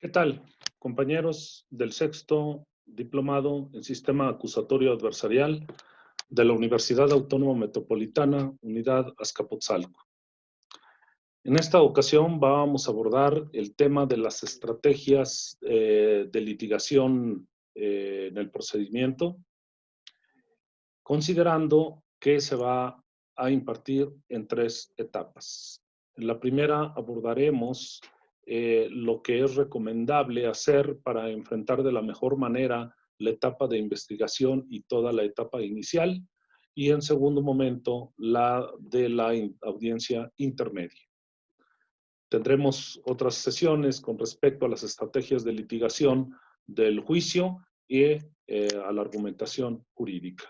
¿Qué tal, compañeros del sexto diplomado en Sistema Acusatorio Adversarial de la Universidad Autónoma Metropolitana, Unidad Azcapotzalco? En esta ocasión vamos a abordar el tema de las estrategias de litigación en el procedimiento, considerando que se va a impartir en tres etapas. En la primera abordaremos lo que es recomendable hacer para enfrentar de la mejor manera la etapa de investigación y toda la etapa inicial, y en segundo momento la de la audiencia intermedia. Tendremos otras sesiones con respecto a las estrategias de litigación del juicio y a la argumentación jurídica.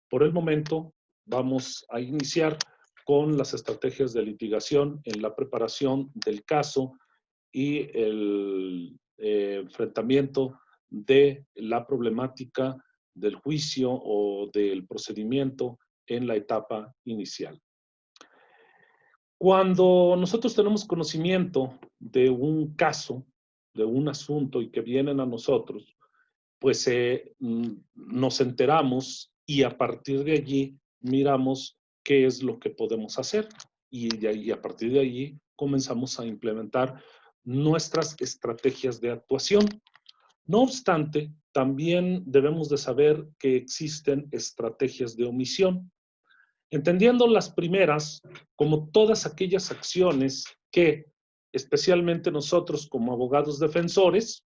Por el momento, vamos a iniciar con las estrategias de litigación en la preparación del caso y el enfrentamiento de la problemática del juicio o del procedimiento en la etapa inicial. Cuando nosotros tenemos conocimiento de un caso, de un asunto y que vienen a nosotros, pues nos enteramos y a partir de allí miramos qué es lo que podemos hacer y a partir de allí comenzamos a implementar nuestras estrategias de actuación. No obstante, también debemos de saber que existen estrategias de omisión, entendiendo las primeras como todas aquellas acciones que, especialmente nosotros como abogados defensores,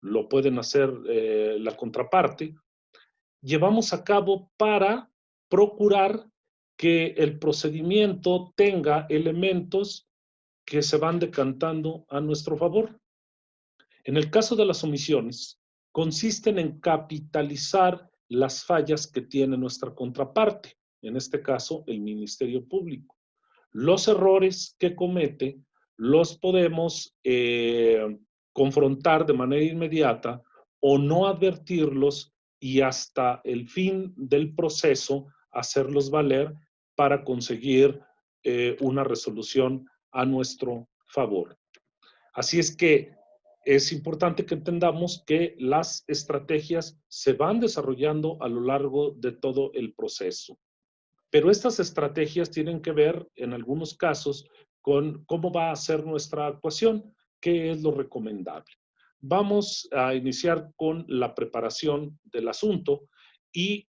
lo pueden hacer la contraparte, llevamos a cabo para procurar que el procedimiento tenga elementos que se van decantando a nuestro favor. En el caso de las omisiones, consisten en capitalizar las fallas que tiene nuestra contraparte, en este caso el Ministerio Público. Los errores que comete los podemos confrontar de manera inmediata o no advertirlos y hasta el fin del proceso hacerlos valer para conseguir una resolución a nuestro favor. Así es que es importante que entendamos que las estrategias se van desarrollando a lo largo de todo el proceso. Pero estas estrategias tienen que ver, en algunos casos, con cómo va a ser nuestra actuación, qué es lo recomendable. Vamos a iniciar con la preparación del asunto y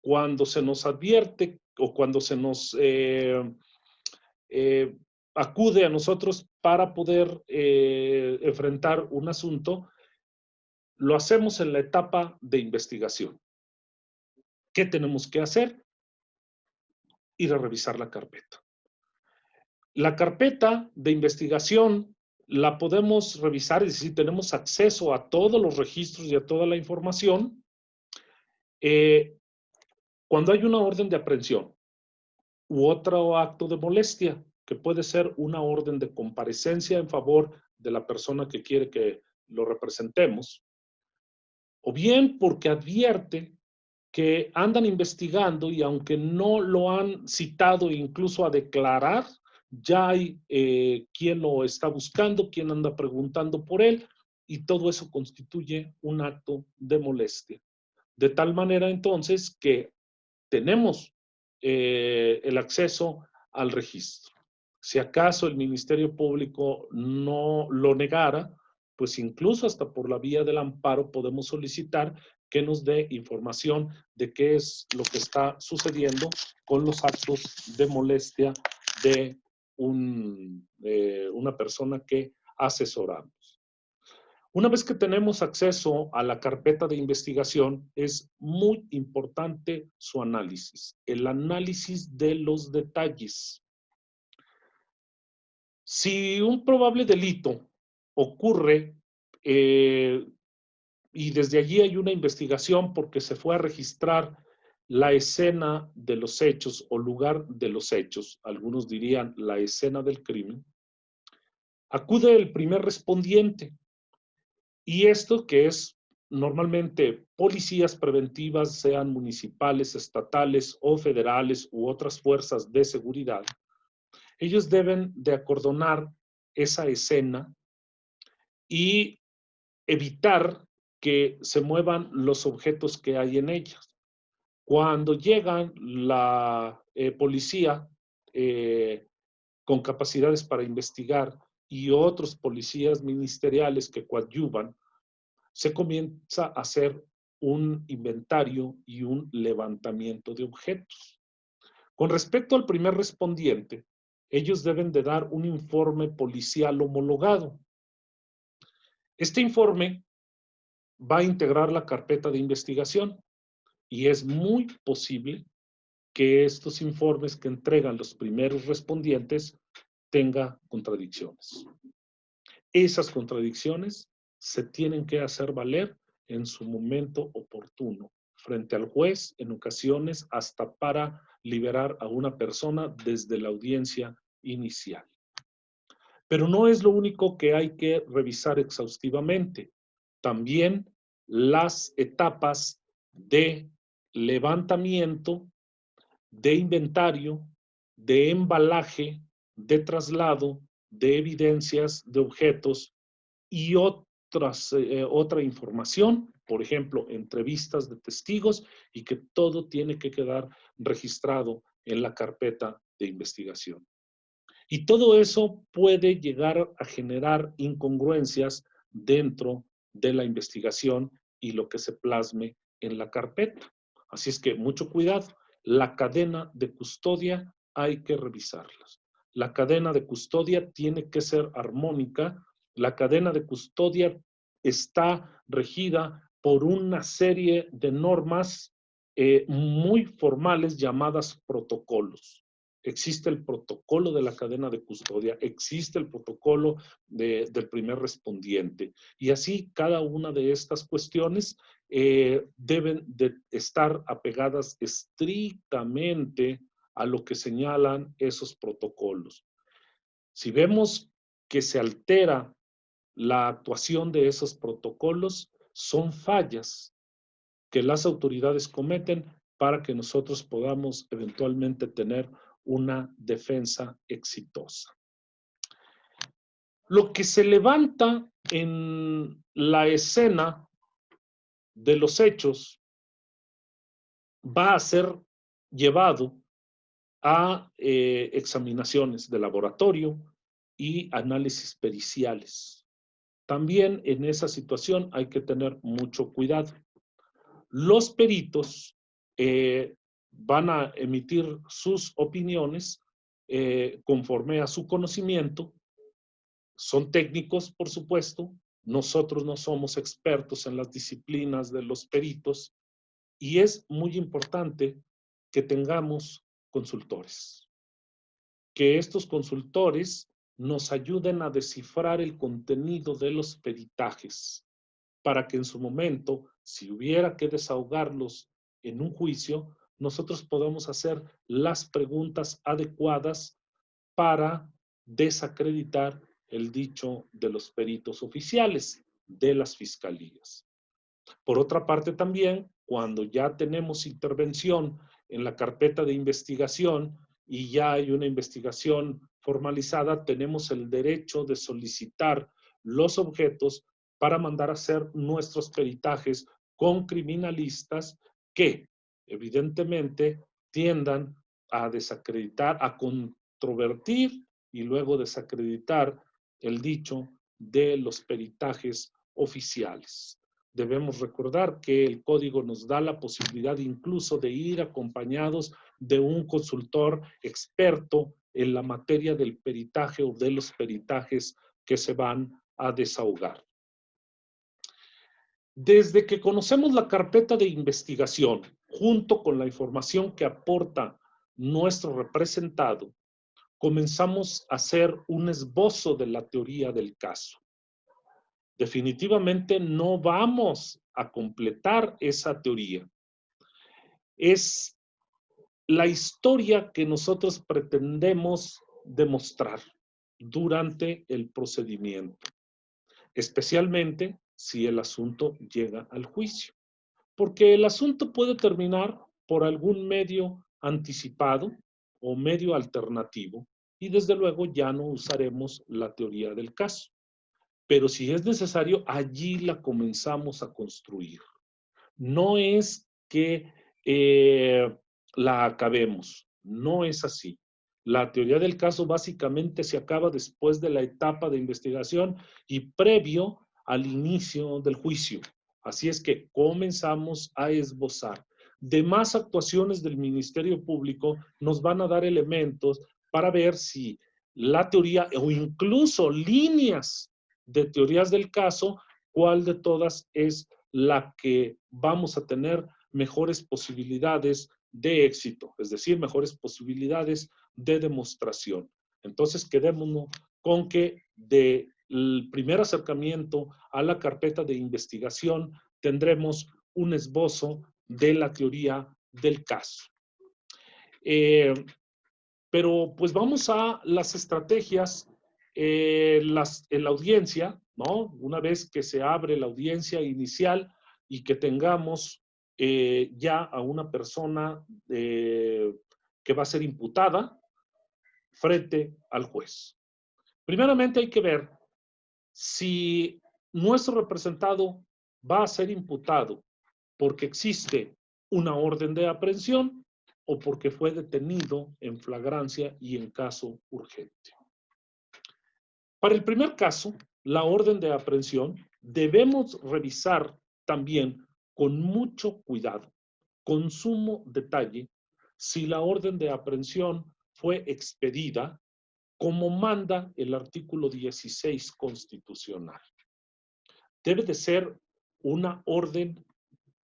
cuando se nos advierte o cuando se nos eh, acude a nosotros para poder enfrentar un asunto, lo hacemos en la etapa de investigación. ¿Qué tenemos que hacer? Ir a revisar la carpeta. La carpeta de investigación la podemos revisar, es decir, tenemos acceso a todos los registros y a toda la información cuando hay una orden de aprehensión u otro acto de molestia, que puede ser una orden de comparecencia en favor de la persona que quiere que lo representemos, o bien porque advierte que andan investigando y aunque no lo han citado incluso a declarar, ya hay quien lo está buscando, quien anda preguntando por él, y todo eso constituye un acto de molestia. De tal manera entonces que tenemos el acceso al registro. Si acaso el Ministerio Público no lo negara, pues incluso hasta por la vía del amparo podemos solicitar que nos dé información de qué es lo que está sucediendo con los actos de molestia de una persona que asesoramos. Una vez que tenemos acceso a la carpeta de investigación, es muy importante su análisis, el análisis de los detalles. Si un probable delito ocurre y desde allí hay una investigación porque se fue a registrar la escena de los hechos o lugar de los hechos, algunos dirían la escena del crimen, acude el primer respondiente. Y esto que es normalmente policías preventivas, sean municipales, estatales o federales u otras fuerzas de seguridad, ellos deben de acordonar esa escena y evitar que se muevan los objetos que hay en ellas. Cuando llegan la policía con capacidades para investigar y otros policías ministeriales que coadyuvan, se comienza a hacer un inventario y un levantamiento de objetos. Con respecto al primer respondiente, ellos deben de dar un informe policial homologado. Este informe va a integrar la carpeta de investigación y es muy posible que estos informes que entregan los primeros respondientes tenga contradicciones. Esas contradicciones se tienen que hacer valer en su momento oportuno, frente al juez, en ocasiones hasta para liberar a una persona desde la audiencia inicial. Pero no es lo único que hay que revisar exhaustivamente. También las etapas de levantamiento, de inventario, de embalaje, de traslado, de evidencias, de objetos y otra información, por ejemplo, entrevistas de testigos, y que todo tiene que quedar registrado en la carpeta de investigación. Y todo eso puede llegar a generar incongruencias dentro de la investigación y lo que se plasme en la carpeta. Así es que mucho cuidado. La cadena de custodia hay que revisarlas. La cadena de custodia tiene que ser armónica. La cadena de custodia está regida por una serie de normas muy formales llamadas protocolos. Existe el protocolo de la cadena de custodia, existe el protocolo del primer respondiente. Y así cada una de estas cuestiones deben de estar apegadas estrictamente a lo que señalan esos protocolos. Si vemos que se altera la actuación de esos protocolos, son fallas que las autoridades cometen para que nosotros podamos eventualmente tener una defensa exitosa. Lo que se levanta en la escena de los hechos va a ser llevado a examinaciones de laboratorio y análisis periciales. También en esa situación hay que tener mucho cuidado. Los peritos van a emitir sus opiniones conforme a su conocimiento. Son técnicos, por supuesto. Nosotros no somos expertos en las disciplinas de los peritos y es muy importante que tengamos consultores. Que estos consultores nos ayuden a descifrar el contenido de los peritajes para que en su momento, si hubiera que desahogarlos en un juicio, nosotros podamos hacer las preguntas adecuadas para desacreditar el dicho de los peritos oficiales de las fiscalías. Por otra parte también, cuando ya tenemos intervención en la carpeta de investigación y ya hay una investigación formalizada, tenemos el derecho de solicitar los objetos para mandar a hacer nuestros peritajes con criminalistas que evidentemente tiendan a desacreditar, a controvertir y luego desacreditar el dicho de los peritajes oficiales. Debemos recordar que el código nos da la posibilidad incluso de ir acompañados de un consultor experto en la materia del peritaje o de los peritajes que se van a desahogar. Desde que conocemos la carpeta de investigación, junto con la información que aporta nuestro representado, comenzamos a hacer un esbozo de la teoría del caso. Definitivamente no vamos a completar esa teoría. Es la historia que nosotros pretendemos demostrar durante el procedimiento, especialmente si el asunto llega al juicio, porque el asunto puede terminar por algún medio anticipado o medio alternativo y desde luego ya no usaremos la teoría del caso. pero si es necesario, allí la comenzamos a construir. No es que la acabemos, no es así. La teoría del caso básicamente se acaba después de la etapa de investigación y previo al inicio del juicio. Así es que comenzamos a esbozar. Demás actuaciones del Ministerio Público nos van a dar elementos para ver si la teoría o incluso líneas de teorías del caso, cuál de todas es la que vamos a tener mejores posibilidades de éxito, es decir, mejores posibilidades de demostración. Entonces, quedémonos con que del primer acercamiento a la carpeta de investigación tendremos un esbozo de la teoría del caso. Pero pues vamos a las estrategias en la audiencia, ¿no? Una vez que se abre la audiencia inicial y que tengamos ya a una persona que va a ser imputada frente al juez. Primeramente hay que ver si nuestro representado va a ser imputado porque existe una orden de aprehensión o porque fue detenido en flagrancia y en caso urgente. Para el primer caso, la orden de aprehensión, debemos revisar también con mucho cuidado, con sumo detalle, si la orden de aprehensión fue expedida como manda el artículo 16 constitucional. Debe de ser una orden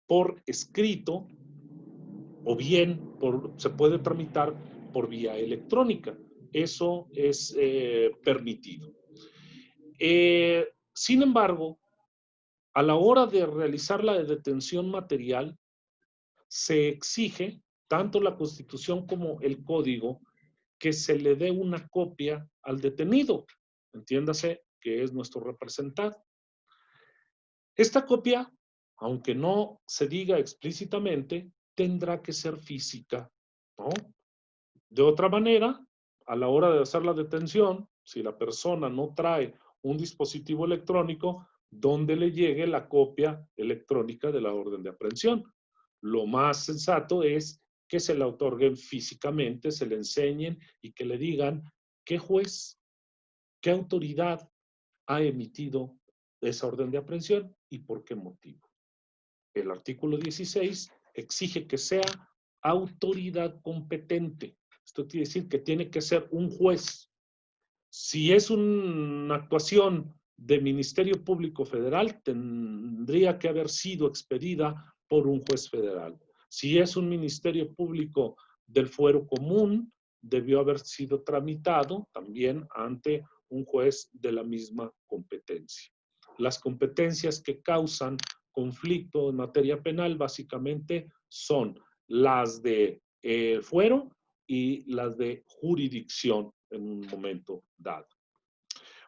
por escrito o bien se puede tramitar por vía electrónica. Eso es permitido. Sin embargo, a la hora de realizar la detención material, se exige, tanto la Constitución como el Código, que se le dé una copia al detenido. Entiéndase que es nuestro representante. Esta copia, aunque no se diga explícitamente, tendrá que ser física, ¿no? De otra manera, a la hora de hacer la detención, si la persona no trae un dispositivo electrónico, donde le llegue la copia electrónica de la orden de aprehensión. Lo más sensato es que se la otorguen físicamente, se le enseñen y que le digan qué juez, qué autoridad ha emitido esa orden de aprehensión y por qué motivo. El artículo 16 exige que sea autoridad competente. Esto quiere decir que tiene que ser un juez. Si es una actuación de Ministerio Público Federal, tendría que haber sido expedida por un juez federal. Si es un Ministerio Público del Fuero Común, debió haber sido tramitado también ante un juez de la misma competencia. Las competencias que causan conflicto en materia penal básicamente son las de fuero y las de jurisdicción en un momento dado.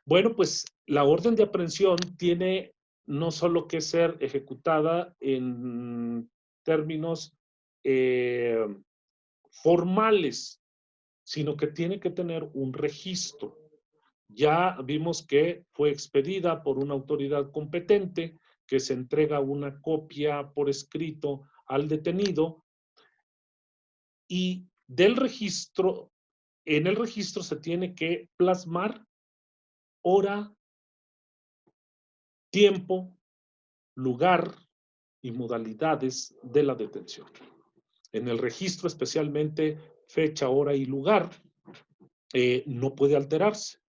Bueno, pues la orden de aprehensión tiene no solo que ser ejecutada en términos formales, sino que tiene que tener un registro. Ya vimos que fue expedida por una autoridad competente, que se entrega una copia por escrito al detenido y del registro, en el registro se tiene que plasmar hora, tiempo, lugar y modalidades de la detención. En el registro, especialmente fecha, hora y lugar, no puede alterarse,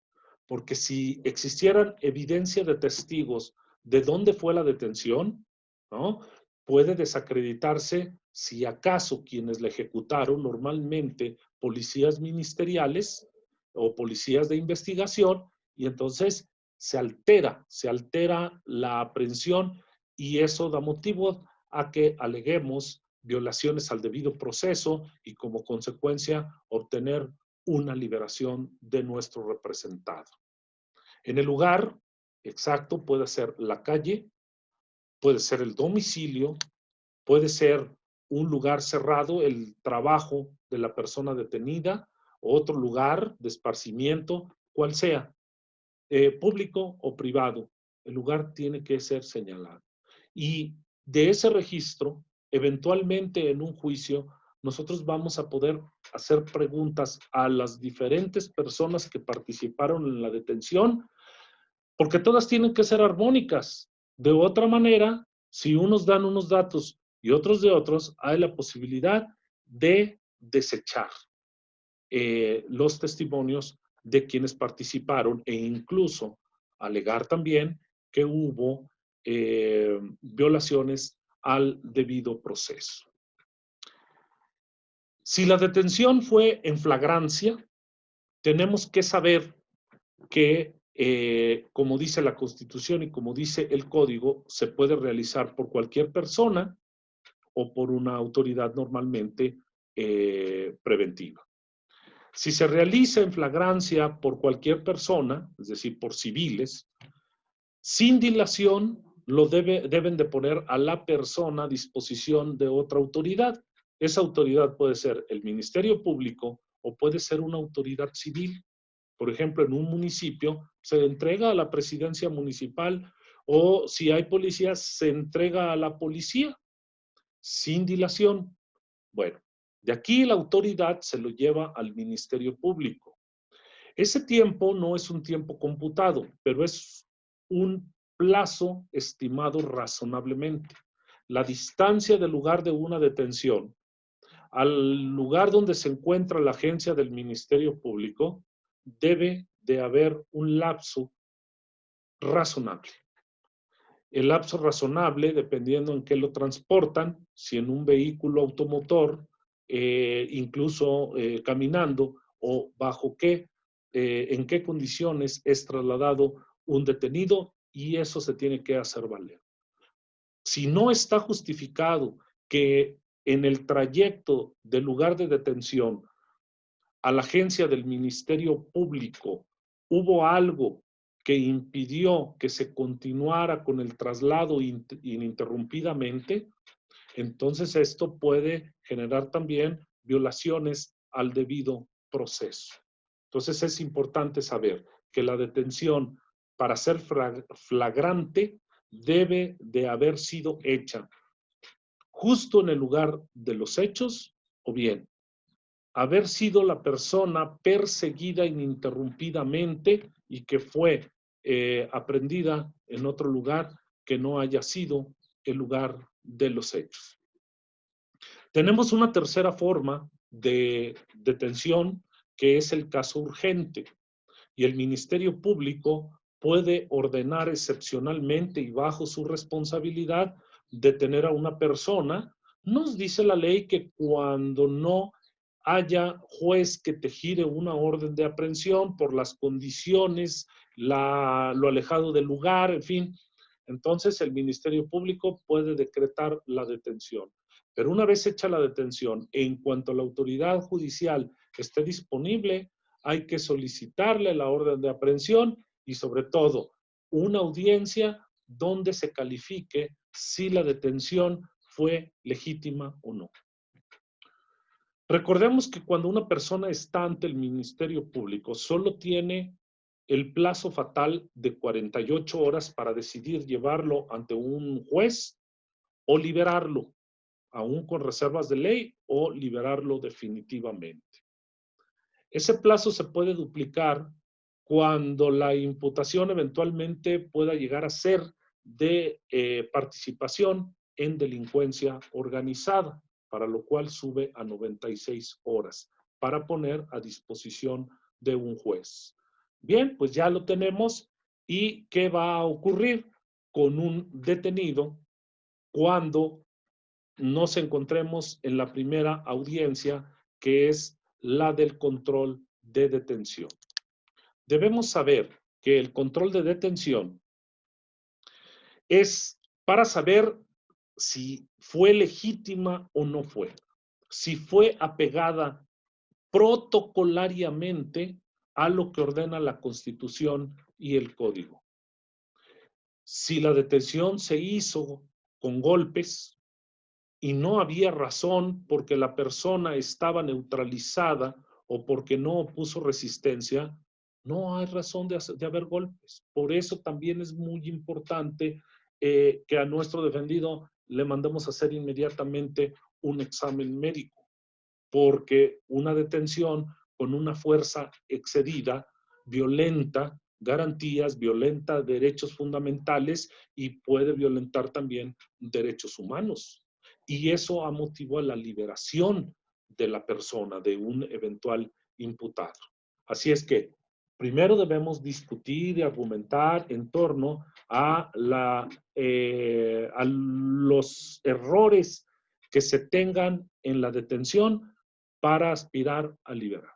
porque si existieran evidencia de testigos de dónde fue la detención, ¿no? Puede desacreditarse si acaso quienes la ejecutaron, normalmente policías ministeriales o policías de investigación, y entonces se altera la aprehensión y eso da motivo a que aleguemos violaciones al debido proceso y como consecuencia obtener una liberación de nuestro representado. En el lugar exacto puede ser la calle, puede ser el domicilio, puede ser un lugar cerrado, el trabajo de la persona detenida, otro lugar de esparcimiento, cual sea. público o privado, el lugar tiene que ser señalado. Y de ese registro, eventualmente en un juicio, nosotros vamos a poder hacer preguntas a las diferentes personas que participaron en la detención, porque todas tienen que ser armónicas. De otra manera, si unos dan unos datos y otros de otros, hay la posibilidad de desechar los testimonios de quienes participaron e incluso alegar también que hubo violaciones al debido proceso. Si la detención fue en flagrancia, tenemos que saber que, como dice la Constitución y como dice el Código, se puede realizar por cualquier persona o por una autoridad normalmente preventiva. Si se realiza en flagrancia por cualquier persona, es decir, por civiles, sin dilación deben de poner a la persona a disposición de otra autoridad. Esa autoridad puede ser el Ministerio Público o puede ser una autoridad civil. Por ejemplo, en un municipio se entrega a la presidencia municipal o si hay policías, se entrega a la policía sin dilación. Bueno, de aquí la autoridad se lo lleva al Ministerio Público. Ese tiempo no es un tiempo computado, pero es un plazo estimado razonablemente. La distancia del lugar de una detención al lugar donde se encuentra la agencia del Ministerio Público debe de haber un lapso razonable. El lapso razonable, dependiendo en qué lo transportan, si en un vehículo automotor, incluso caminando, o bajo qué, en qué condiciones es trasladado un detenido, y eso se tiene que hacer valer. Si no está justificado que en el trayecto del lugar de detención a la agencia del Ministerio Público hubo algo que impidió que se continuara con el traslado ininterrumpidamente, entonces esto puede generar también violaciones al debido proceso. Entonces es importante saber que la detención para ser flagrante debe de haber sido hecha justo en el lugar de los hechos o bien haber sido la persona perseguida ininterrumpidamente y que fue aprendida en otro lugar que no haya sido el lugar de los hechos. Tenemos una tercera forma de detención que es el caso urgente y el Ministerio Público puede ordenar excepcionalmente y bajo su responsabilidad detener a una persona. Nos dice la ley que cuando no haya juez que te gire una orden de aprehensión por las condiciones, lo alejado del lugar, en fin, entonces el Ministerio Público puede decretar la detención. Pero una vez hecha la detención, en cuanto la autoridad judicial esté disponible, hay que solicitarle la orden de aprehensión y sobre todo una audiencia donde se califique si la detención fue legítima o no. Recordemos que cuando una persona está ante el Ministerio Público, solo tiene el plazo fatal de 48 horas para decidir llevarlo ante un juez o liberarlo, aún con reservas de ley, o liberarlo definitivamente. Ese plazo se puede duplicar cuando la imputación eventualmente pueda llegar a ser de participación en delincuencia organizada, para lo cual sube a 96 horas para poner a disposición de un juez. Bien, pues ya lo tenemos. ¿Y qué va a ocurrir con un detenido cuando nos encontremos en la primera audiencia, que es la del control de detención? Debemos saber que el control de detención es para saber si fue legítima o no fue, si fue apegada protocolariamente a lo que ordena la Constitución y el Código. Si la detención se hizo con golpes y no había razón porque la persona estaba neutralizada o porque no opuso resistencia, no hay razón de haber golpes. Por eso también es muy importante que a nuestro defendido le mandemos a hacer inmediatamente un examen médico, porque una detención con una fuerza excedida violenta garantías, violenta derechos fundamentales y puede violentar también derechos humanos. Y eso ha motivado la liberación de la persona, de un eventual imputado. Así es que primero debemos discutir y argumentar en torno a los errores que se tengan en la detención para aspirar a liberar.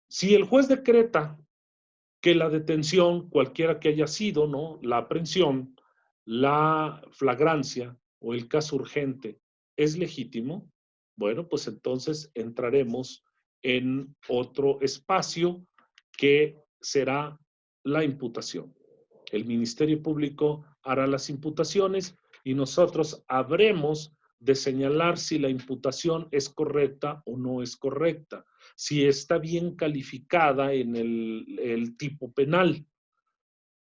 Si el juez decreta que la detención, cualquiera que haya sido, ¿no? La aprehensión, la flagrancia o el caso urgente es legítimo, bueno, pues entonces entraremos en otro espacio que será la imputación. El Ministerio Público hará las imputaciones y nosotros habremos de señalar si la imputación es correcta o no es correcta, si está bien calificada en el tipo penal,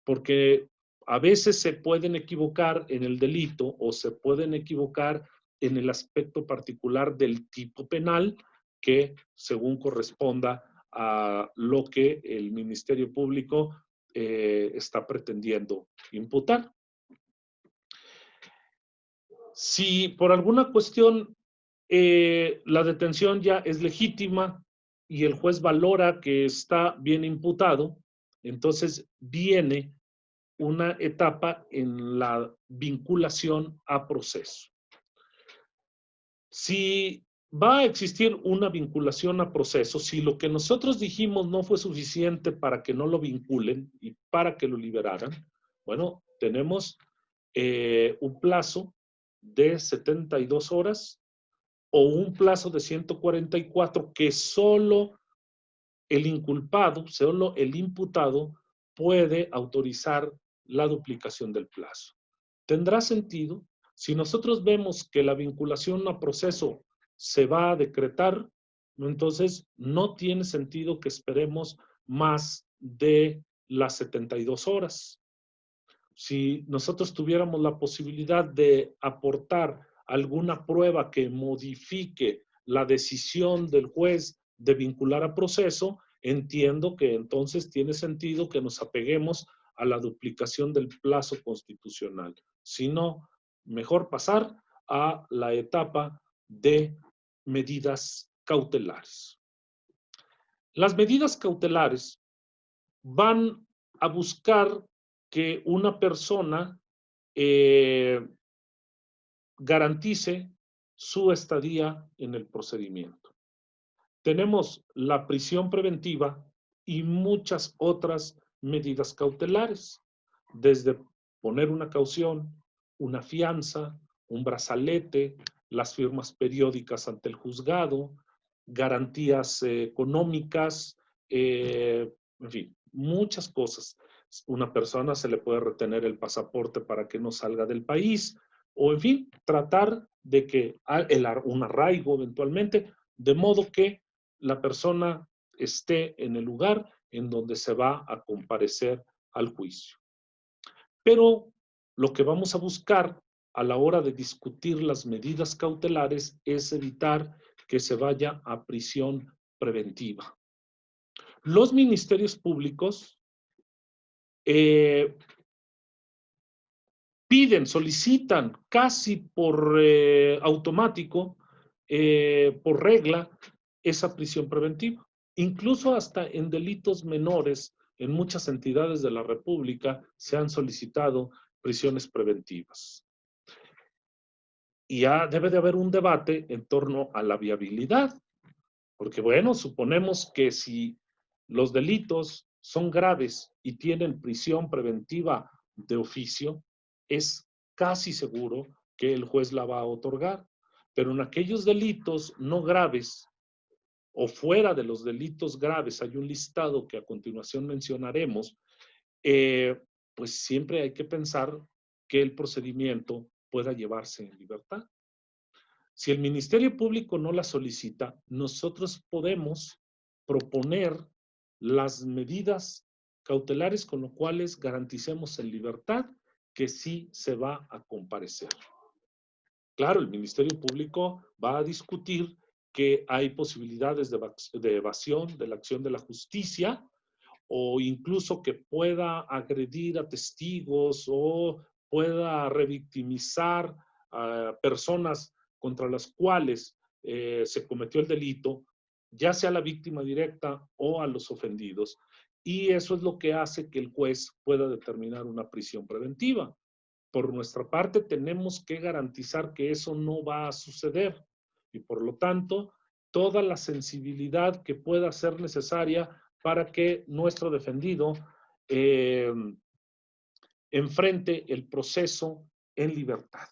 porque a veces se pueden equivocar en el delito o se pueden equivocar en el aspecto particular del tipo penal que según corresponda a lo que el Ministerio Público está pretendiendo imputar. Si por alguna cuestión la detención ya es legítima y el juez valora que está bien imputado, entonces viene una etapa en la vinculación a proceso. Si va a existir una vinculación a proceso, si lo que nosotros dijimos no fue suficiente para que no lo vinculen y para que lo liberaran, bueno, tenemos un plazo de 72 horas o un plazo de 144 que solo el inculpado, solo el imputado puede autorizar la duplicación del plazo. ¿Tendrá sentido? Si nosotros vemos que la vinculación a proceso se va a decretar, entonces no tiene sentido que esperemos más de las 72 horas. Si nosotros tuviéramos la posibilidad de aportar alguna prueba que modifique la decisión del juez de vincular a proceso, entiendo que entonces tiene sentido que nos apeguemos a la duplicación del plazo constitucional. Si no, mejor pasar a la etapa de medidas cautelares. Las medidas cautelares van a buscar que una persona garantice su estadía en el procedimiento. Tenemos la prisión preventiva y muchas otras medidas cautelares, desde poner una caución, una fianza, un brazalete, las firmas periódicas ante el juzgado, garantías económicas, en fin, muchas cosas. Una persona se le puede retener el pasaporte para que no salga del país, o en fin, tratar de que un arraigo eventualmente, de modo que la persona esté en el lugar en donde se va a comparecer al juicio. Pero lo que vamos a buscar a la hora de discutir las medidas cautelares es evitar que se vaya a prisión preventiva. Los ministerios públicos piden, solicitan casi por automático, por regla, esa prisión preventiva. Incluso hasta en delitos menores, en muchas entidades de la República se han solicitado prisiones preventivas. Y ya debe de haber un debate en torno a la viabilidad, porque bueno, suponemos que si los delitos son graves y tienen prisión preventiva de oficio, es casi seguro que el juez la va a otorgar. Pero en aquellos delitos no graves o fuera de los delitos graves, hay un listado que a continuación mencionaremos, pues siempre hay que pensar que el procedimiento pueda llevarse en libertad. Si el Ministerio Público no la solicita, nosotros podemos proponer las medidas cautelares con lo cuales garanticemos en libertad que sí se va a comparecer. Claro, el Ministerio Público va a discutir que hay posibilidades de evasión de la acción de la justicia o incluso que pueda agredir a testigos o pueda revictimizar a personas contra las cuales se cometió el delito, ya sea a la víctima directa o a los ofendidos. Y eso es lo que hace que el juez pueda determinar una prisión preventiva. Por nuestra parte, tenemos que garantizar que eso no va a suceder y por lo tanto, toda la sensibilidad que pueda ser necesaria para que nuestro defendido enfrente el proceso en libertad.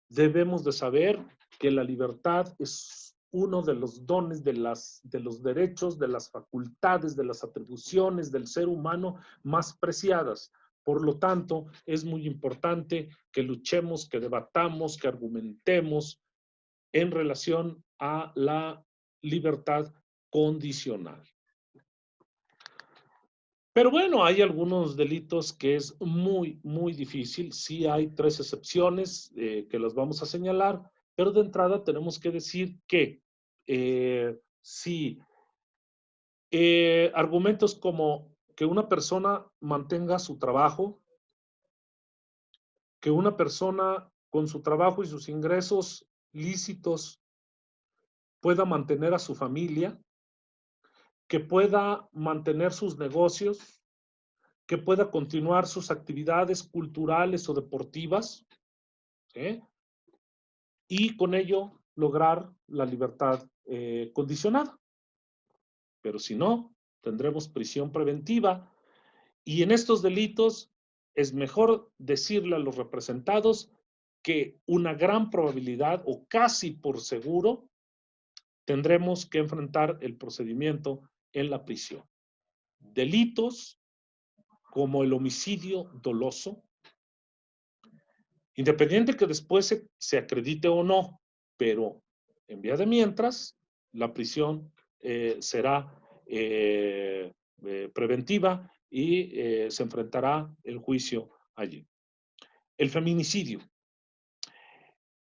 Debemos de saber que la libertad es uno de los dones, de los derechos, de las facultades, de las atribuciones del ser humano más preciadas. Por lo tanto, es muy importante que luchemos, que debatamos, que argumentemos en relación a la libertad condicional. Pero bueno, hay algunos delitos que es muy, muy difícil. Sí hay 3 excepciones que las vamos a señalar, pero de entrada tenemos que decir que sí, argumentos como que una persona mantenga su trabajo, que una persona con su trabajo y sus ingresos lícitos pueda mantener a su familia, que pueda mantener sus negocios, que pueda continuar sus actividades culturales o deportivas, ¿sí? Y con ello lograr la libertad condicionada. Pero si no, tendremos prisión preventiva y en estos delitos es mejor decirle a los representados que una gran probabilidad o casi por seguro tendremos que enfrentar el procedimiento en la prisión. Delitos como el homicidio doloso, independiente que después se acredite o no, pero en vía de mientras, la prisión será preventiva y se enfrentará el juicio allí. El feminicidio.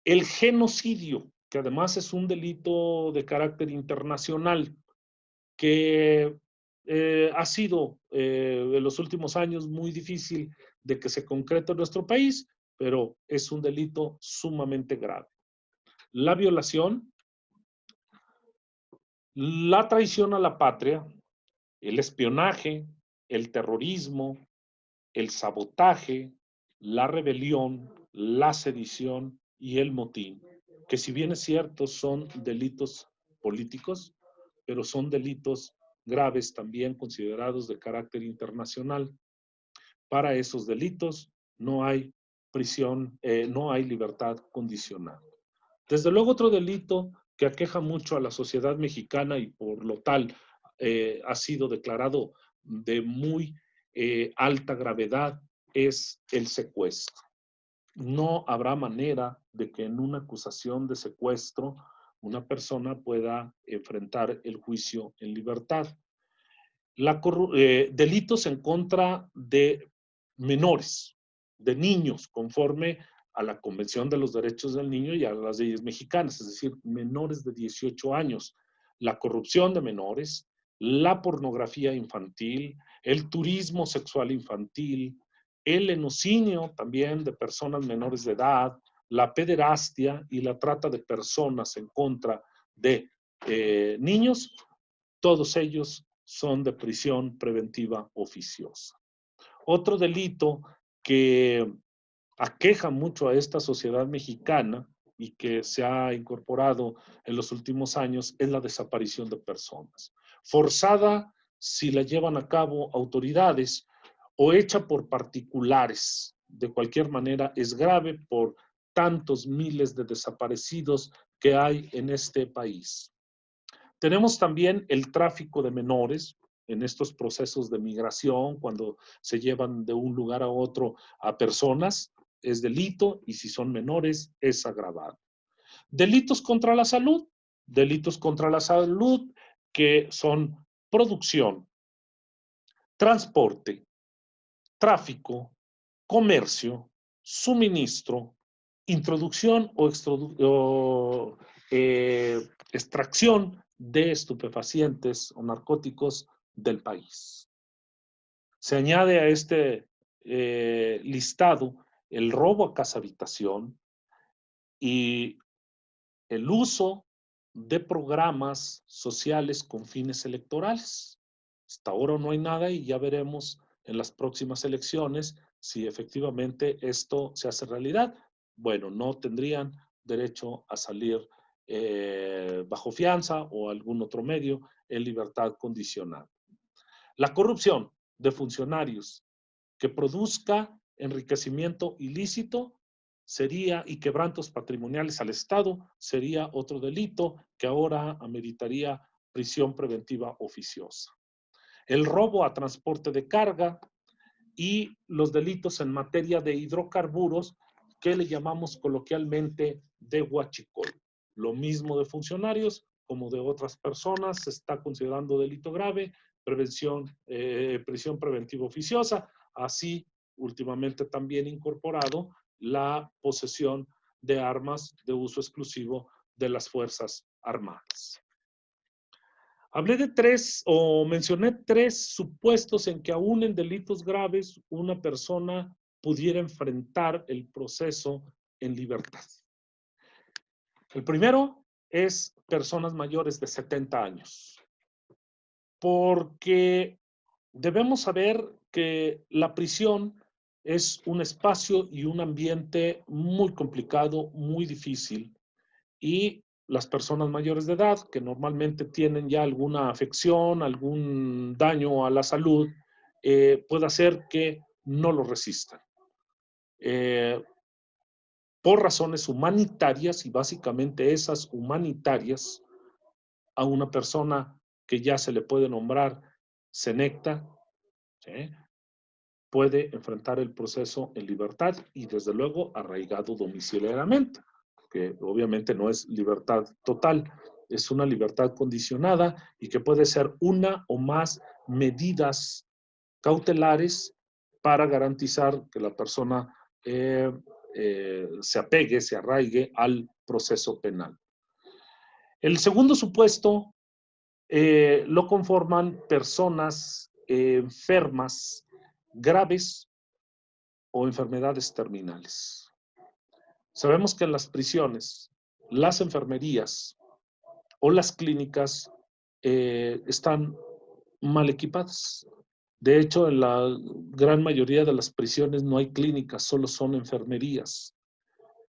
El genocidio, que además es un delito de carácter internacional, que ha sido en los últimos años muy difícil de que se concrete en nuestro país, pero es un delito sumamente grave. La violación, la traición a la patria, el espionaje, el terrorismo, el sabotaje, la rebelión, la sedición y el motín, que si bien es cierto son delitos políticos, pero son delitos graves también considerados de carácter internacional. Para esos delitos no hay prisión, no hay libertad condicional. Desde luego otro delito que aqueja mucho a la sociedad mexicana y por lo tal ha sido declarado de muy alta gravedad es el secuestro. No habrá manera de que en una acusación de secuestro una persona pueda enfrentar el juicio en libertad. Delitos en contra de menores, de niños, conforme a la Convención de los Derechos del Niño y a las leyes mexicanas, es decir, menores de 18 años. La corrupción de menores, la pornografía infantil, el turismo sexual infantil, el lenocinio también de personas menores de edad, la pederastia y la trata de personas en contra de niños, todos ellos son de prisión preventiva oficiosa. Otro delito que aqueja mucho a esta sociedad mexicana y que se ha incorporado en los últimos años es la desaparición de personas. Forzada si la llevan a cabo autoridades o hecha por particulares. De cualquier manera, es grave por tantos miles de desaparecidos que hay en este país. Tenemos también el tráfico de menores en estos procesos de migración, cuando se llevan de un lugar a otro a personas, es delito y si son menores es agravado. Delitos contra la salud que son producción, transporte, tráfico, comercio, suministro, introducción o extracción de estupefacientes o narcóticos del país. Se añade a este listado el robo a casa habitación y el uso de programas sociales con fines electorales. Hasta ahora no hay nada y ya veremos en las próximas elecciones si efectivamente esto se hace realidad. Bueno, no tendrían derecho a salir bajo fianza o algún otro medio en libertad condicional. La corrupción de funcionarios que produzca enriquecimiento ilícito sería y quebrantos patrimoniales al Estado sería otro delito que ahora ameritaría prisión preventiva oficiosa. El robo a transporte de carga y los delitos en materia de hidrocarburos que le llamamos coloquialmente de huachicol. Lo mismo de funcionarios como de otras personas se está considerando delito grave, prisión preventiva oficiosa, así últimamente también incorporado la posesión de armas de uso exclusivo de las Fuerzas Armadas. Hablé de mencioné tres supuestos en que aún en delitos graves una persona pudiera enfrentar el proceso en libertad. El primero es personas mayores de 70 años, porque debemos saber que la prisión es un espacio y un ambiente muy complicado, muy difícil, y las personas mayores de edad que normalmente tienen ya alguna afección, algún daño a la salud, puede hacer que no lo resistan. Por razones humanitarias y básicamente esas humanitarias, a una persona que ya se le puede nombrar senecta, ¿sí?, puede enfrentar el proceso en libertad y desde luego arraigado domiciliariamente, que obviamente no es libertad total, es una libertad condicionada y que puede ser una o más medidas cautelares para garantizar que la persona se apegue, se arraigue al proceso penal. El segundo supuesto lo conforman personas enfermas graves o enfermedades terminales. Sabemos que en las prisiones, las enfermerías o las clínicas están mal equipadas. De hecho, en la gran mayoría de las prisiones no hay clínicas, solo son enfermerías.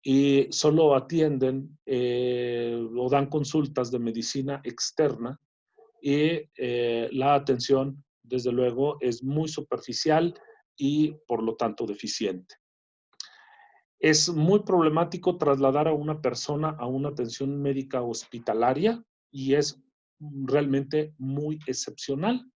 Y solo atienden o dan consultas de medicina externa y la atención, desde luego, es muy superficial y por lo tanto deficiente. Es muy problemático trasladar a una persona a una atención médica hospitalaria y es realmente muy excepcional.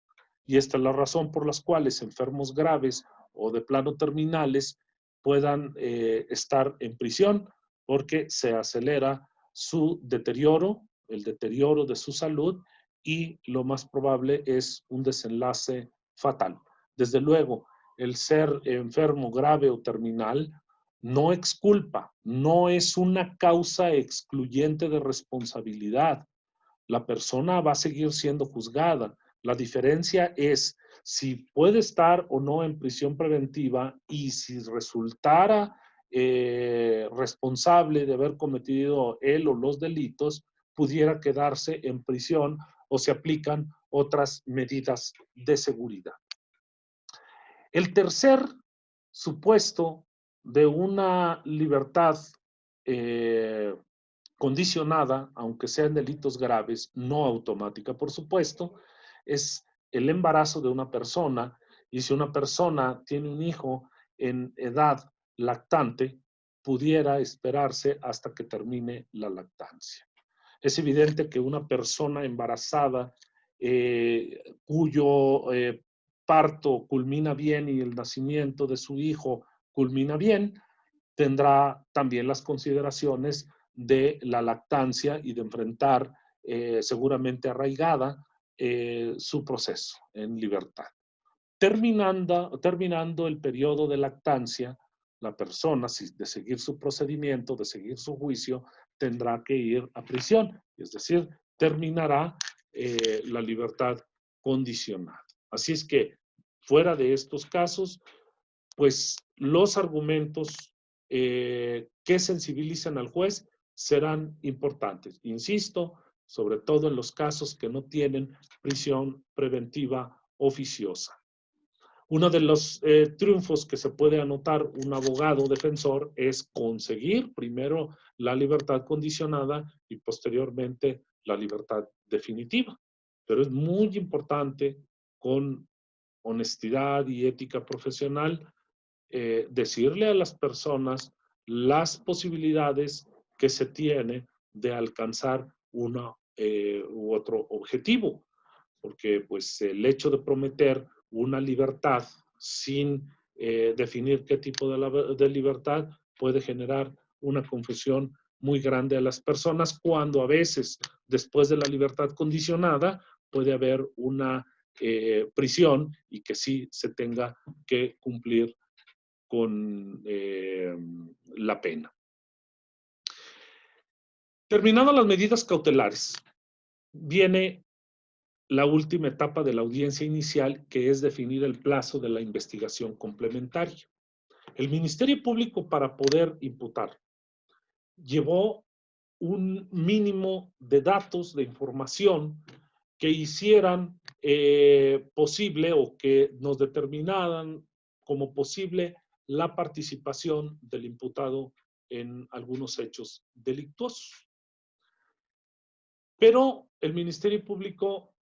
Y esta es la razón por las cuales enfermos graves o de plano terminales puedan estar en prisión porque se acelera su deterioro, el deterioro de su salud y lo más probable es un desenlace fatal. Desde luego, el ser enfermo grave o terminal no exculpa, no es una causa excluyente de responsabilidad. La persona va a seguir siendo juzgada. La diferencia es si puede estar o no en prisión preventiva y si resultara responsable de haber cometido él o los delitos, pudiera quedarse en prisión o se aplican otras medidas de seguridad. El tercer supuesto de una libertad condicionada, aunque sean delitos graves, no automática, por supuesto, es el embarazo de una persona. Y si una persona tiene un hijo en edad lactante, pudiera esperarse hasta que termine la lactancia. Es evidente que una persona embarazada cuyo parto culmina bien y el nacimiento de su hijo culmina bien, tendrá también las consideraciones de la lactancia y de enfrentar seguramente arraigada su proceso en libertad. Terminando el periodo de lactancia, la persona, si de seguir su procedimiento, de seguir su juicio, tendrá que ir a prisión, es decir, terminará la libertad condicional. Así es que, fuera de estos casos, pues los argumentos que sensibilicen al juez serán importantes. Insisto, sobre todo en los casos que no tienen prisión preventiva oficiosa. Uno de los triunfos que se puede anotar un abogado defensor es conseguir primero la libertad condicionada y posteriormente la libertad definitiva. Pero es muy importante, con honestidad y ética profesional, decirle a las personas las posibilidades que se tiene de alcanzar uno u otro objetivo, porque pues el hecho de prometer una libertad sin definir qué tipo de libertad puede generar una confusión muy grande a las personas, cuando a veces después de la libertad condicionada puede haber una prisión y que sí se tenga que cumplir con la pena. Terminadas las medidas cautelares, viene la última etapa de la audiencia inicial, que es definir el plazo de la investigación complementaria. El Ministerio Público, para poder imputar, llevó un mínimo de datos, de información, que hicieran posible o que nos determinaran como posible la participación del imputado en algunos hechos delictuosos. Pero el Ministerio Público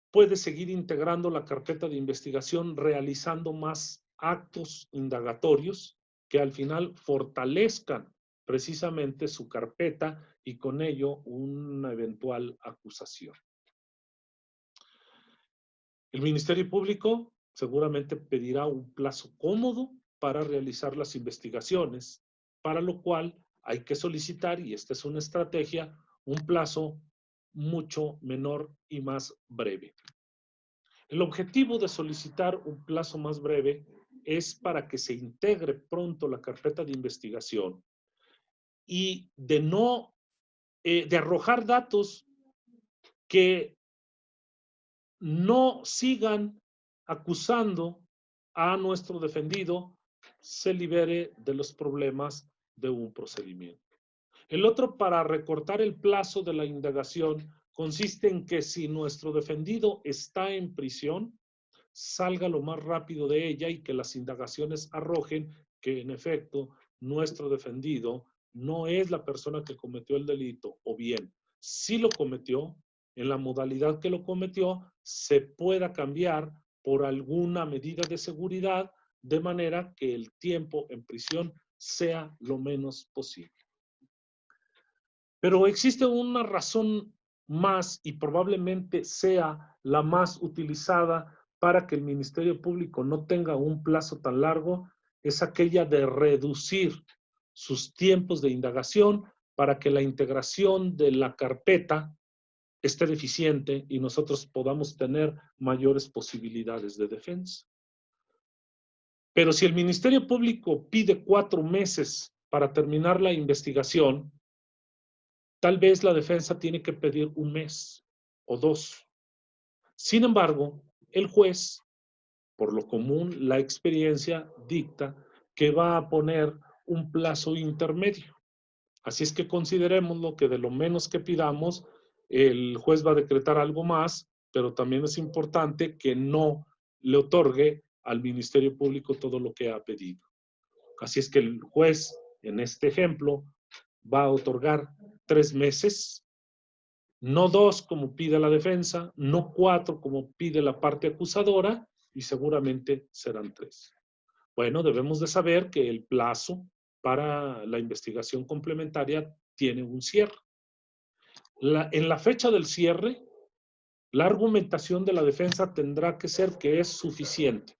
puede seguir integrando la carpeta de investigación, realizando más actos indagatorios que al final fortalezcan precisamente su carpeta y con ello una eventual acusación. El Ministerio Público seguramente pedirá un plazo cómodo para realizar las investigaciones, para lo cual hay que solicitar, y esta es una estrategia, un plazo mucho menor y más breve. El objetivo de solicitar un plazo más breve es para que se integre pronto la carpeta de investigación y de arrojar datos que no sigan acusando a nuestro defendido, se libere de los problemas de un procedimiento. El otro, para recortar el plazo de la indagación, consiste en que si nuestro defendido está en prisión, salga lo más rápido de ella y que las indagaciones arrojen que en efecto nuestro defendido no es la persona que cometió el delito, o bien, si lo cometió, en la modalidad que lo cometió, se pueda cambiar por alguna medida de seguridad, de manera que el tiempo en prisión sea lo menos posible. Pero existe una razón más, y probablemente sea la más utilizada para que el Ministerio Público no tenga un plazo tan largo, es aquella de reducir sus tiempos de indagación para que la integración de la carpeta esté deficiente y nosotros podamos tener mayores posibilidades de defensa. Pero si el Ministerio Público pide 4 meses para terminar la investigación, tal vez la defensa tiene que pedir 1 mes o 2. Sin embargo, el juez, por lo común, la experiencia dicta que va a poner un plazo intermedio. Así es que considerémoslo que de lo menos que pidamos, el juez va a decretar algo más, pero también es importante que no le otorgue al Ministerio Público todo lo que ha pedido. Así es que el juez, en este ejemplo, va a otorgar 3 meses, no 2 como pide la defensa, no 4 como pide la parte acusadora, y seguramente serán 3. Bueno, debemos de saber que el plazo para la investigación complementaria tiene un cierre. En la fecha del cierre, la argumentación de la defensa tendrá que ser que es suficiente,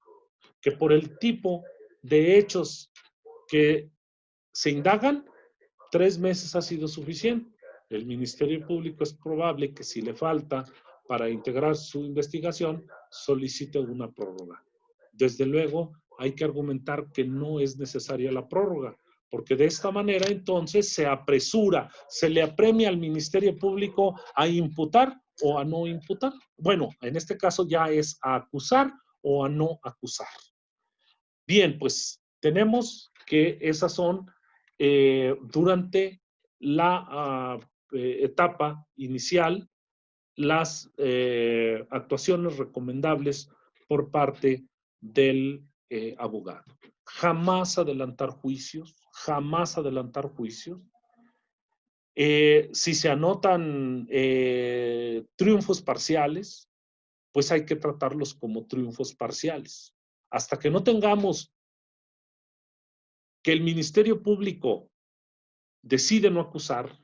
que por el tipo de hechos que se indagan, 3 meses ha sido suficiente. El Ministerio Público es probable que si le falta para integrar su investigación, solicite una prórroga. desde luego hay que argumentar que no es necesaria la prórroga, porque de esta manera entonces se apresura, se le apremia al Ministerio Público a imputar o a no imputar. Bueno, en este caso ya es a acusar o a no acusar. Bien, pues tenemos que esas son durante la etapa inicial las actuaciones recomendables por parte del abogado. Jamás adelantar juicios, jamás adelantar juicios. Si se anotan triunfos parciales, pues hay que tratarlos como triunfos parciales. Hasta que no tengamos que el Ministerio Público decide no acusar,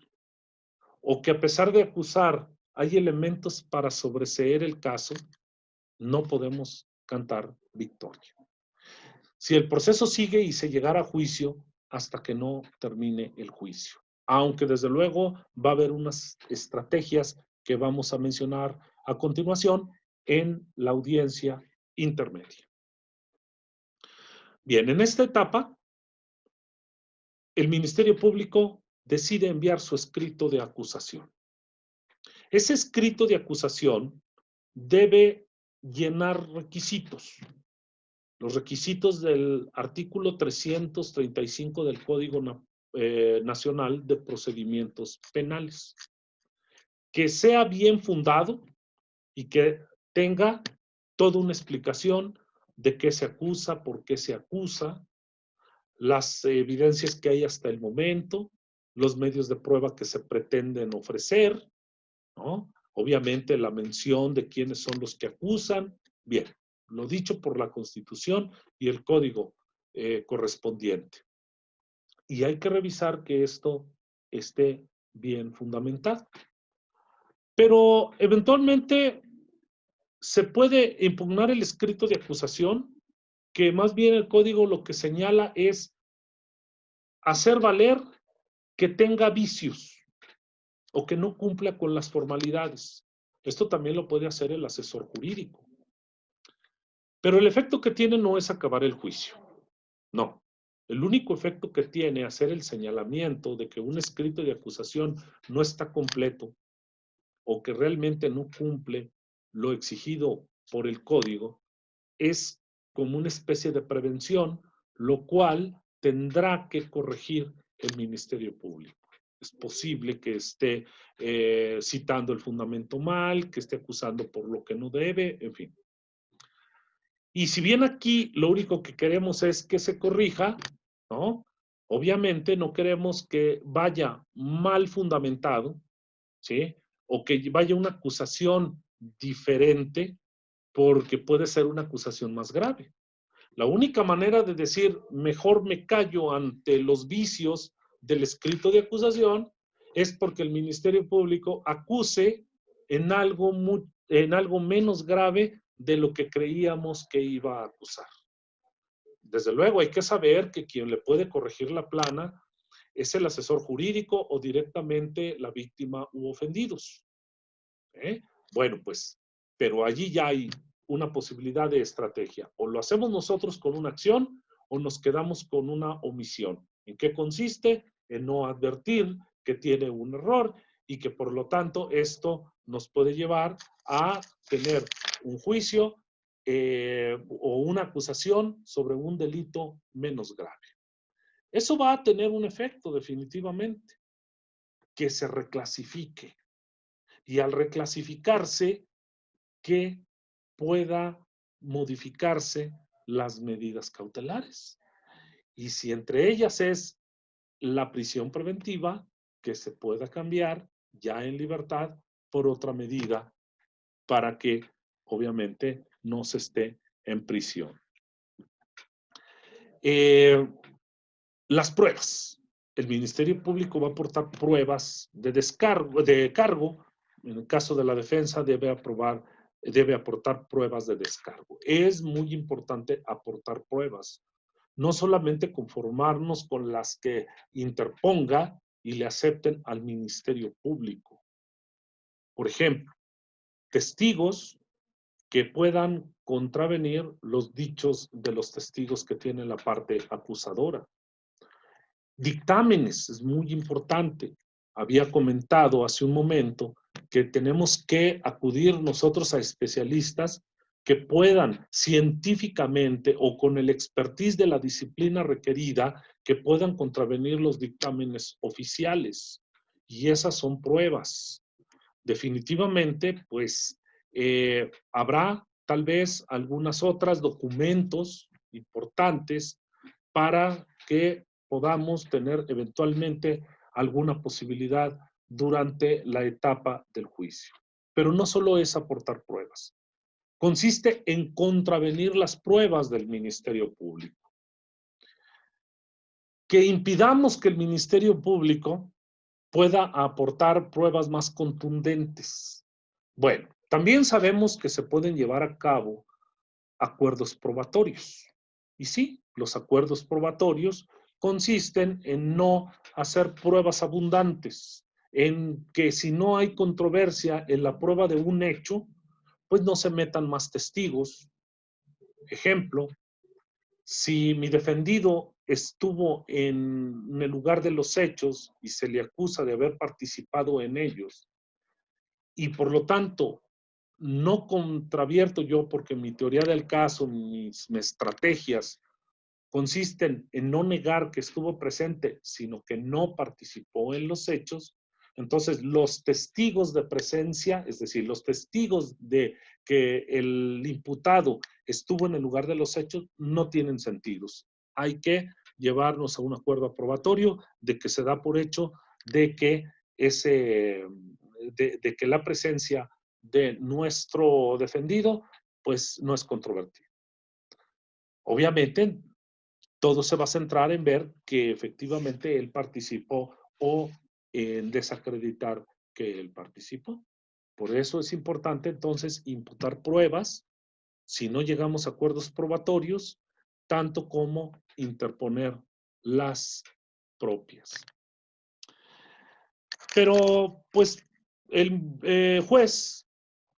o que a pesar de acusar hay elementos para sobreseer el caso, no podemos cantar victoria. Si el proceso sigue y se llegará a juicio hasta que no termine el juicio. Aunque desde luego va a haber unas estrategias que vamos a mencionar a continuación en la audiencia intermedia. Bien, en esta etapa, el Ministerio Público decide enviar su escrito de acusación. Ese escrito de acusación debe llenar requisitos. Los requisitos del artículo 335 del Código Nacional de Procedimientos Penales. Que sea bien fundado y que tenga toda una explicación de qué se acusa, por qué se acusa, las evidencias que hay hasta el momento, los medios de prueba que se pretenden ofrecer, ¿no? Obviamente la mención de quiénes son los que acusan. Bien, lo dicho por la Constitución y el Código correspondiente. Y hay que revisar que esto esté bien fundamentado. Pero eventualmente se puede impugnar el escrito de acusación, que más bien el Código lo que señala es hacer valer que tenga vicios o que no cumpla con las formalidades. Esto también lo puede hacer el asesor jurídico. Pero el efecto que tiene no es acabar el juicio. No. El único efecto que tiene hacer el señalamiento de que un escrito de acusación no está completo o que realmente no cumple lo exigido por el código es como una especie de prevención, lo cual tendrá que corregir el Ministerio Público. Es posible que esté citando el fundamento mal, que esté acusando por lo que no debe, en fin. Y si bien aquí lo único que queremos es que se corrija, ¿no? Obviamente no queremos que vaya mal fundamentado, ¿sí? O que vaya una acusación diferente, porque puede ser una acusación más grave. La única manera de decir mejor me callo ante los vicios del escrito de acusación es porque el Ministerio Público acuse en algo menos grave de lo que creíamos que iba a acusar. Desde luego hay que saber que quien le puede corregir la plana es el asesor jurídico o directamente la víctima u ofendidos. Bueno, pues, pero allí ya hay una posibilidad de estrategia. O lo hacemos nosotros con una acción o nos quedamos con una omisión. ¿En qué consiste? En no advertir que tiene un error y que por lo tanto esto nos puede llevar a tener un juicio o una acusación sobre un delito menos grave. Eso va a tener un efecto definitivamente, que se reclasifique. Y al reclasificarse, que pueda modificarse las medidas cautelares. Y si entre ellas es la prisión preventiva, que se pueda cambiar ya en libertad por otra medida para que obviamente no se esté en prisión. Las pruebas. El Ministerio Público va a aportar pruebas de cargo. En el caso de la defensa debe aportar pruebas de descargo. Es muy importante aportar pruebas. No solamente conformarnos con las que interponga y le acepten al Ministerio Público. Por ejemplo, testigos que puedan contravenir los dichos de los testigos que tiene la parte acusadora. Dictámenes, es muy importante. Había comentado hace un momento que tenemos que acudir nosotros a especialistas que puedan científicamente o con el expertise de la disciplina requerida, que puedan contravenir los dictámenes oficiales. Y esas son pruebas. Definitivamente, pues, habrá tal vez algunas otras documentos importantes para que podamos tener eventualmente alguna posibilidad durante la etapa del juicio. Pero no solo es aportar pruebas, consiste en contravenir las pruebas del Ministerio Público. Que impidamos que el Ministerio Público pueda aportar pruebas más contundentes. Bueno, también sabemos que se pueden llevar a cabo acuerdos probatorios. Y sí, los acuerdos probatorios consisten en no hacer pruebas abundantes, en que si no hay controversia en la prueba de un hecho, pues no se metan más testigos. Ejemplo, si mi defendido estuvo en el lugar de los hechos y se le acusa de haber participado en ellos, y por lo tanto no contravierto yo porque mi teoría del caso, mis estrategias consisten en no negar que estuvo presente, sino que no participó en los hechos. Entonces, los testigos de presencia, es decir, los testigos de que el imputado estuvo en el lugar de los hechos, no tienen sentidos. Hay que llevarnos a un acuerdo aprobatorio de que se da por hecho de que de que la presencia de nuestro defendido, pues no es controvertida. Obviamente, todo se va a centrar en ver que efectivamente él participó o en desacreditar que él participó. Por eso es importante entonces imputar pruebas si no llegamos a acuerdos probatorios, tanto como interponer las propias. Pero pues el juez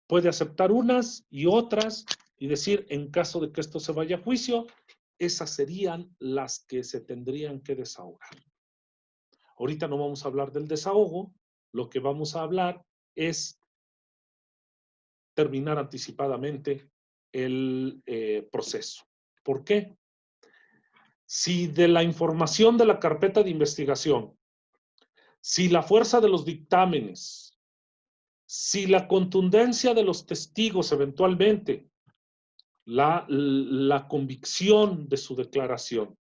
puede aceptar unas y otras y decir, en caso de que esto se vaya a juicio, esas serían las que se tendrían que desahogar. Ahorita no vamos a hablar del desahogo, lo que vamos a hablar es terminar anticipadamente el proceso. ¿Por qué? Si de la información de la carpeta de investigación, si la fuerza de los dictámenes, si la contundencia de los testigos eventualmente, la convicción de su declaración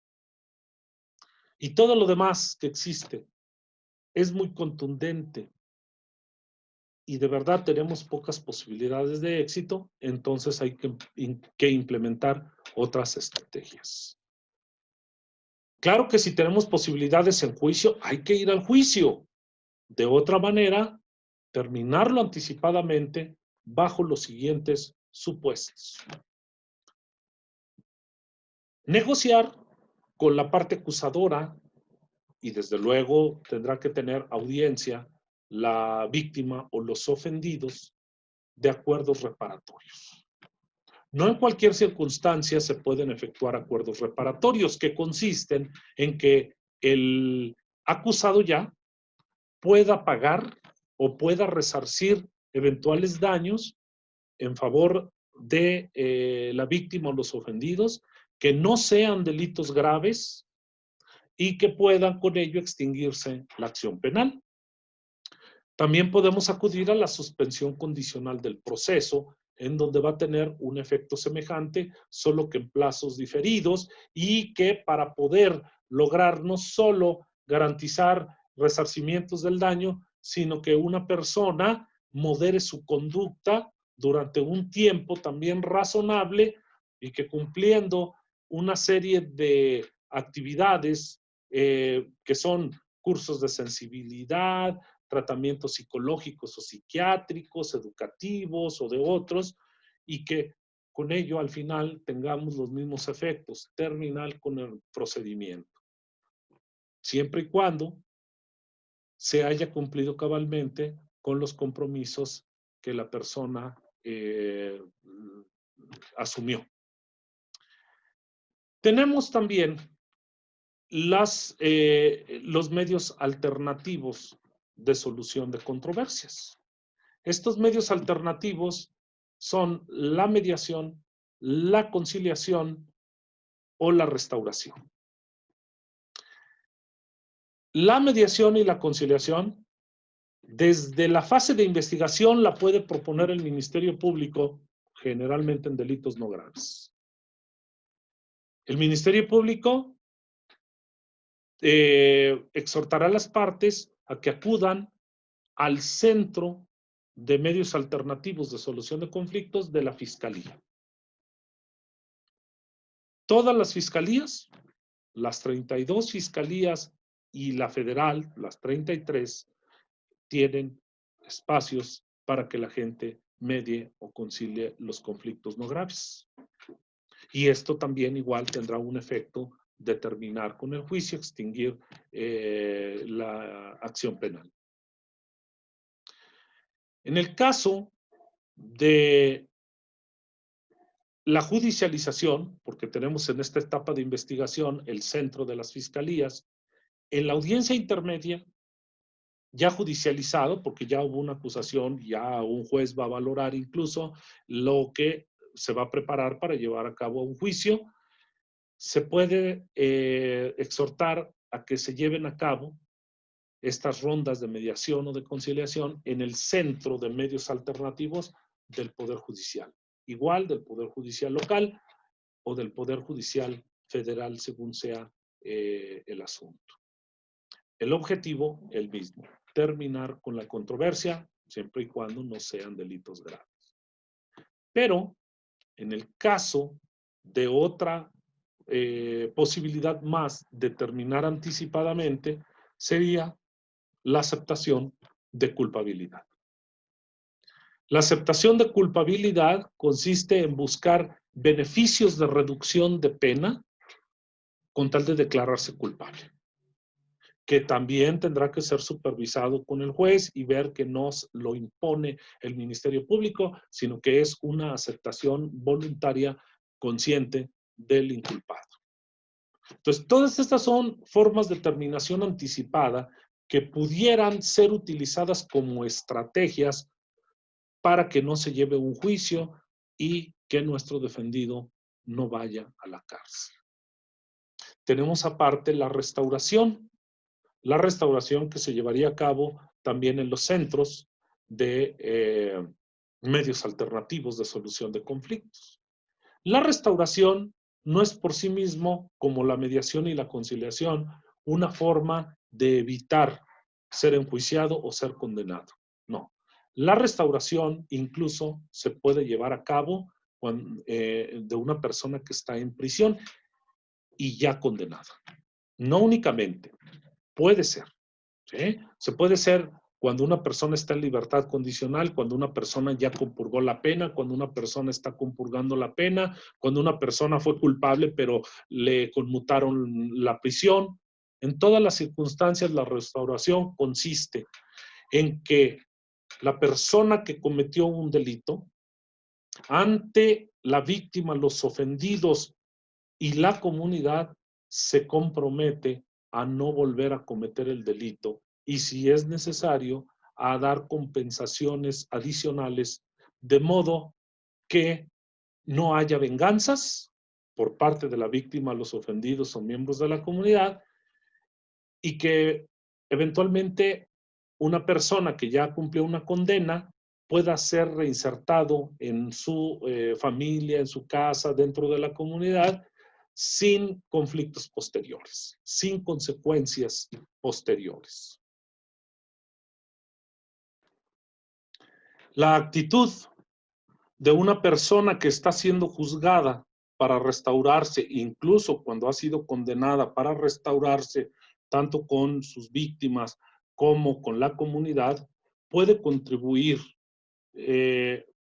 y todo lo demás que existe es muy contundente y de verdad tenemos pocas posibilidades de éxito, entonces hay que implementar otras estrategias. Claro que si tenemos posibilidades en juicio, hay que ir al juicio. De otra manera, terminarlo anticipadamente bajo los siguientes supuestos. Negociar con la parte acusadora y desde luego tendrá que tener audiencia la víctima o los ofendidos de acuerdos reparatorios. No en cualquier circunstancia se pueden efectuar acuerdos reparatorios que consisten en que el acusado ya pueda pagar o pueda resarcir eventuales daños en favor de la víctima o los ofendidos, que no sean delitos graves y que puedan con ello extinguirse la acción penal. También podemos acudir a la suspensión condicional del proceso, en donde va a tener un efecto semejante, solo que en plazos diferidos y que para poder lograr no solo garantizar resarcimientos del daño, sino que una persona modere su conducta durante un tiempo también razonable y que cumpliendo una serie de actividades que son cursos de sensibilidad, tratamientos psicológicos o psiquiátricos, educativos o de otros, y que con ello al final tengamos los mismos efectos, terminar con el procedimiento. Siempre y cuando se haya cumplido cabalmente con los compromisos que la persona asumió. Tenemos también los medios alternativos de solución de controversias. Estos medios alternativos son la mediación, la conciliación o la restauración. La mediación y la conciliación, desde la fase de investigación, la puede proponer el Ministerio Público, generalmente en delitos no graves. El Ministerio Público exhortará a las partes a que acudan al Centro de Medios Alternativos de Solución de Conflictos de la Fiscalía. Todas las fiscalías, las 32 fiscalías y la federal, las 33, tienen espacios para que la gente medie o concilie los conflictos no graves. Y esto también igual tendrá un efecto de terminar con el juicio, extinguir la acción penal. En el caso de la judicialización, porque tenemos en esta etapa de investigación el centro de las fiscalías, en la audiencia intermedia, ya judicializado, porque ya hubo una acusación, ya un juez va a valorar incluso lo que se va a preparar para llevar a cabo un juicio, se puede exhortar a que se lleven a cabo estas rondas de mediación o de conciliación en el centro de medios alternativos del Poder Judicial, igual del Poder Judicial local o del Poder Judicial federal, según sea el asunto. El objetivo, el mismo, terminar con la controversia, siempre y cuando no sean delitos graves. Pero, en el caso de otra posibilidad más de terminar anticipadamente, sería la aceptación de culpabilidad. La aceptación de culpabilidad consiste en buscar beneficios de reducción de pena con tal de declararse culpable, que también tendrá que ser supervisado con el juez y ver que no lo impone el Ministerio Público, sino que es una aceptación voluntaria, consciente del inculpado. Entonces, todas estas son formas de terminación anticipada que pudieran ser utilizadas como estrategias para que no se lleve un juicio y que nuestro defendido no vaya a la cárcel. Tenemos aparte la restauración que se llevaría a cabo también en los centros de medios alternativos de solución de conflictos. La restauración no es por sí mismo, como la mediación y la conciliación, una forma de evitar ser enjuiciado o ser condenado. No. La restauración incluso se puede llevar a cabo de una persona que está en prisión y ya condenada. No únicamente, puede ser. ¿Sí? Se puede ser cuando una persona está en libertad condicional, cuando una persona ya compurgó la pena, cuando una persona está compurgando la pena, cuando una persona fue culpable pero le conmutaron la prisión. En todas las circunstancias, la restauración consiste en que la persona que cometió un delito, ante la víctima, los ofendidos y la comunidad, se compromete a no volver a cometer el delito y, si es necesario, a dar compensaciones adicionales, de modo que no haya venganzas por parte de la víctima, los ofendidos o miembros de la comunidad, y que eventualmente una persona que ya cumplió una condena pueda ser reinsertado en su familia, en su casa, dentro de la comunidad, sin conflictos posteriores, sin consecuencias posteriores. La actitud de una persona que está siendo juzgada para restaurarse, incluso cuando ha sido condenada para restaurarse, tanto con sus víctimas como con la comunidad, puede contribuir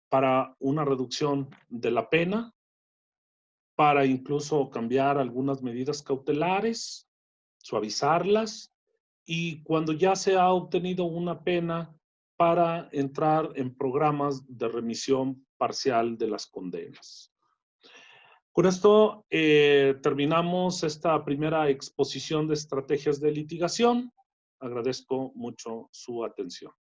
para una reducción de la pena, para incluso cambiar algunas medidas cautelares, suavizarlas, y cuando ya se ha obtenido una pena para entrar en programas de remisión parcial de las condenas. Con esto terminamos esta primera exposición de estrategias de litigación. Agradezco mucho su atención.